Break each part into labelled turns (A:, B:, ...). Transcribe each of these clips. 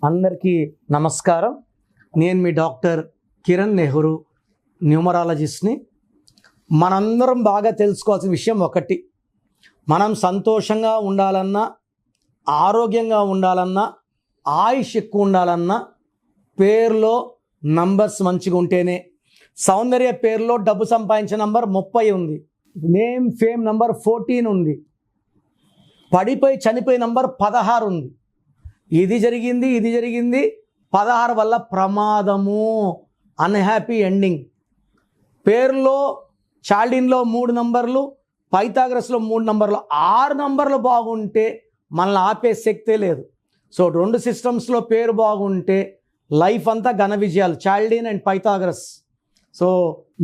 A: అందరికీ నమస్కారం. నేను మీ డాక్టర్ కిరణ్ నెహ్రూ, న్యూమరాలజిస్ట్ని. మనందరం బాగా తెలుసుకోవాల్సిన విషయం ఒకటి, మనం సంతోషంగా ఉండాలన్నా, ఆరోగ్యంగా ఉండాలన్నా, ఆయుష్ ఎక్కువ ఉండాలన్నా పేరులో నంబర్స్ మంచిగా ఉంటేనే. సౌందర్య పేరులో డబ్బు సంపాదించే నంబర్ 30 ఉంది, నేమ్ ఫేమ్ నంబర్ 14 ఉంది, పడిపోయి చనిపోయే నంబర్ 16 ఉంది. ఇది జరిగింది 16 వల్ల ప్రమాదము, అన్హ్యాపీ ఎండింగ్. పేరులో చాల్డిన్లో 3 నంబర్లు, పైథాగరస్లో 3 నంబర్లు, 6 నంబర్లు బాగుంటే మనల్ని ఆపే శక్తే లేదు. సో 2 సిస్టమ్స్లో పేరు బాగుంటే లైఫ్ అంతా ఘన విజయాలు, చాల్డిన్ అండ్ పైథాగరస్. సో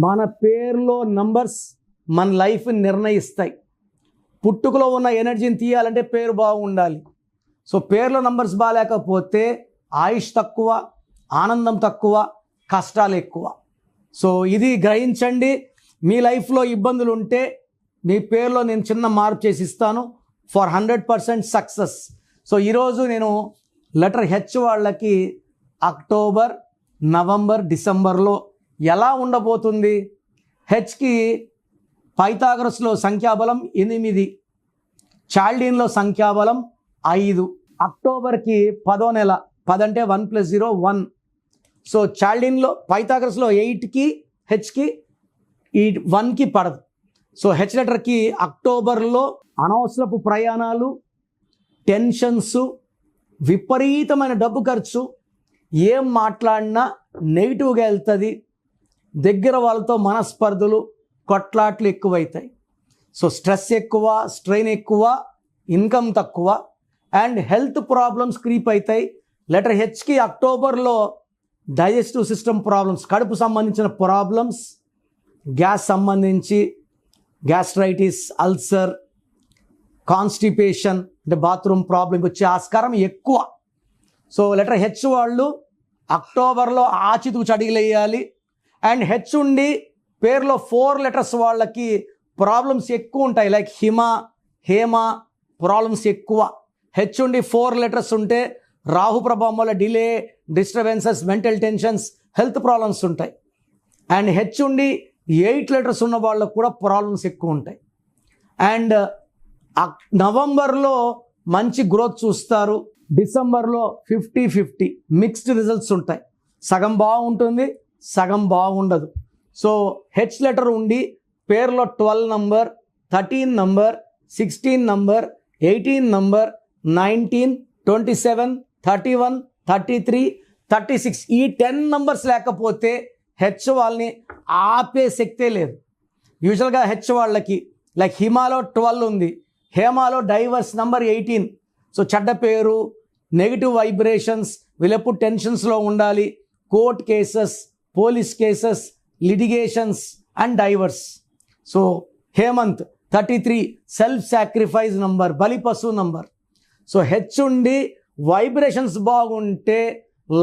A: మన పేరులో నంబర్స్ మన లైఫ్ని నిర్ణయిస్తాయి. పుట్టుకలో ఉన్న ఎనర్జీని తీయాలంటే పేరు బాగుండాలి. సో పేర్లో నంబర్స్ బాగాలేకపోతే ఆయుష్ తక్కువ, ఆనందం తక్కువ, కష్టాలు ఎక్కువ. సో ఇది గ్రహించండి. మీ లైఫ్లో ఇబ్బందులు ఉంటే మీ పేరులో నేను చిన్న మార్పు చేసి ఇస్తాను ఫర్ 100% సక్సెస్. సో ఈరోజు నేను లెటర్ హెచ్ వాళ్ళకి అక్టోబర్, నవంబర్, డిసెంబర్లో ఎలా ఉండబోతుంది. హెచ్కి పైథాగరస్లో సంఖ్యాబలం 8, చాల్డిన్లో సంఖ్యాబలం 5. అక్టోబర్కి 10వ నెల, 10 అంటే 1 + 0 1. సో చాల్డిన్లో పైథాగరస్లో 8కి హెచ్కి ఈ 1కి పడదు. సో హెచ్ లెటర్కి అక్టోబర్లో అనవసరపు ప్రయాణాలు, టెన్షన్స్, విపరీతమైన డబ్బు ఖర్చు, ఏం మాట్లాడినా నెగిటివ్గా వెళ్తుంది, దగ్గర వాళ్ళతో మనస్పర్ధలు, కొట్లాట్లు ఎక్కువవుతాయి. సో స్ట్రెస్ ఎక్కువ, స్ట్రెయిన్ ఎక్కువ, ఇన్కమ్ తక్కువ అండ్ హెల్త్ ప్రాబ్లమ్స్ క్రీప్ అవుతాయి. లెటర్ హెచ్కి అక్టోబర్లో డైజెస్టివ్ సిస్టమ్ ప్రాబ్లమ్స్, కడుపు సంబంధించిన ప్రాబ్లమ్స్, గ్యాస్ సంబంధించి గ్యాస్ట్రైటిస్, అల్సర్, కాన్స్టిపేషన్ అంటే బాత్రూమ్ ప్రాబ్లం వచ్చే ఆస్కారం ఎక్కువ. సో లెటర్ హెచ్ వాళ్ళు అక్టోబర్లో ఆచితూచి అడిగిలేయాలి. అండ్ హెచ్ ఉండి పేరులో 4 లెటర్స్ వాళ్ళకి ప్రాబ్లమ్స్ ఎక్కువ ఉంటాయి. లైక్ హిమ, హేమ ప్రాబ్లమ్స్ ఎక్కువ. హెచ్ ఉండి 4 లెటర్స్ ఉంటే రాహు ప్రభావం వల్ల delay, disturbances, mental tensions, health problems ఉంటాయి. అండ్ హెచ్ ఉండి 8 లెటర్స్ ఉన్న వాళ్ళకు కూడా ప్రాబ్లమ్స్ ఎక్కువ ఉంటాయి. అండ్ నవంబర్లో మంచి గ్రోత్ చూస్తారు, డిసెంబర్లో 50-50 మిక్స్డ్ రిజల్ట్స్ ఉంటాయి. సగం బాగుంటుంది, సగం బాగుండదు. సో హెచ్ లెటర్ ఉండి పేరులో 12 నంబర్, 13 నంబర్, 16 నంబర్, 18 నంబర్, 19, 27, 31, 33, 36 ఈ 10 నంబర్స్ లేకపోతే హెచ్ వాళ్ళని ఆపే శక్తే లేదు. యూజువల్గా హెచ్ వాళ్ళకి లైక్ హిమాలో 12 ఉంది, హేమాలో డైవర్స్ నంబర్ 18. సో చెడ్డ పేరు, నెగిటివ్ వైబ్రేషన్స్, వీళ్ళెప్పుడు టెన్షన్స్లో ఉండాలి, court cases, police cases, litigations and divorce. So Hemant 33 self sacrifice number, బలిపశు నంబర్. సో హెచ్ ఉండి వైబ్రేషన్స్ బాగుంటే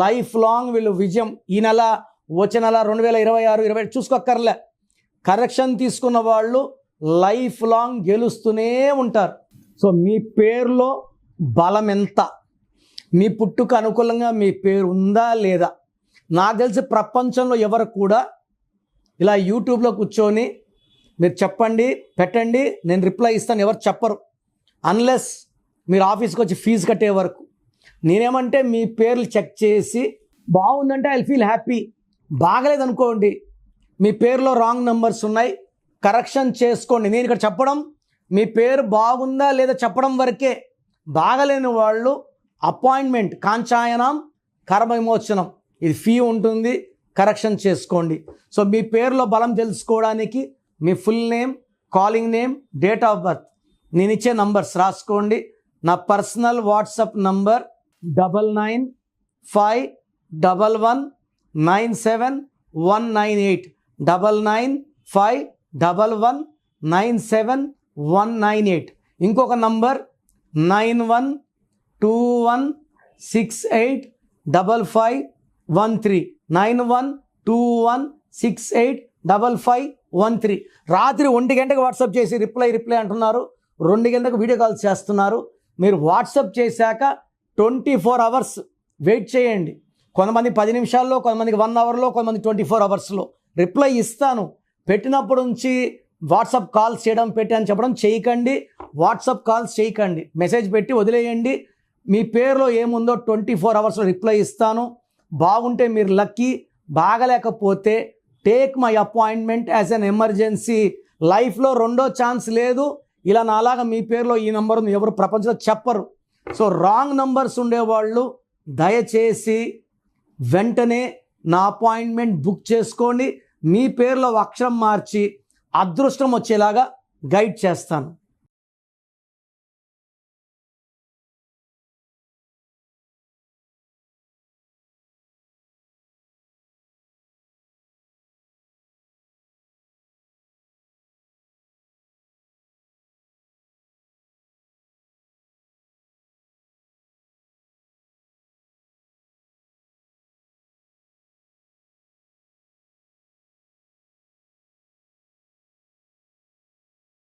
A: లైఫ్ లాంగ్ వీళ్ళు విజయం. ఈ నెల, వచ్చే నెల 2026, 20 చూసుకోక్కర్లే, కరెక్షన్ తీసుకున్న వాళ్ళు లైఫ్ లాంగ్ గెలుస్తూనే ఉంటారు. సో మీ పేరులో బలం ఎంత, మీ పుట్టుకు అనుకూలంగా మీ పేరు ఉందా లేదా. నాకు తెలిసి ప్రపంచంలో ఎవరు కూడా ఇలా యూట్యూబ్లో కూర్చొని మీరు చెప్పండి, పెట్టండి, నేను రిప్లై ఇస్తాను ఎవరు చెప్పరు, అన్లెస్ మీరు ఆఫీస్కి వచ్చి ఫీజు కట్టే వరకు. నేనేమంటే మీ పేర్లు చెక్ చేసి బాగుందంటే ఐ ఫీల్ హ్యాపీ, బాగలేదనుకోండి మీ పేరులో రాంగ్ నెంబర్స్ ఉన్నాయి, కరెక్షన్ చేసుకోండి. నేను ఇక్కడ చెప్పడం మీ పేరు బాగుందా లేదా చెప్పడం వరకే. బాగలేని వాళ్ళు అపాయింట్మెంట్, కాంచాయనం, కర్మ విమోచనం, ఇది ఫీ ఉంటుంది, కరెక్షన్ చేసుకోండి. సో మీ పేరులో బలం తెలుసుకోవడానికి మీ full name, calling name, date of birth, నేను ఇచ్చే నంబర్స్ రాసుకోండి. నా పర్సనల్ వాట్సాప్ నంబర్ 9951197198, 9951197198. ఇంకొక నంబర్ 9121685513, 9121685513. రాత్రి 1 గంటకు వాట్సాప్ చేసి రిప్లై అంటున్నారు, 2 గంటలకు వీడియో కాల్స్ చేస్తున్నారు. మీరు వాట్సాప్ చేశాక 24 hours వెయిట్ చేయండి. కొంతమంది 10 నిమిషాల్లో, కొంతమందికి 1 అవర్లో, కొంతమంది 24 అవర్స్లో రిప్లై ఇస్తాను. పెట్టినప్పుడు నుంచి వాట్సాప్ కాల్స్ చేయడం అని చెప్పడం చేయకండి. వాట్సాప్ కాల్స్ చేయకండి. మెసేజ్ పెట్టి వదిలేయండి. మీ పేరులో ఏముందో 24 అవర్స్లో రిప్లై ఇస్తాను. బాగుంటే మీరు లక్కీ, బాగలేకపోతే take my appointment as an emergency. లైఫ్లో రెండో ఛాన్స్ లేదు. ఇలా నాలాగా మీ పేరులో ఈ నంబర్ ఎవరు ప్రపంచంలో చెప్పరు. సో రాంగ్ నంబర్స్ ఉండేవాళ్ళు దయచేసి వెంటనే నా అపాయింట్మెంట్ బుక్ చేసుకోండి. మీ పేరులో అక్షరం మార్చి అదృష్టం వచ్చేలాగా గైడ్ చేస్తాను.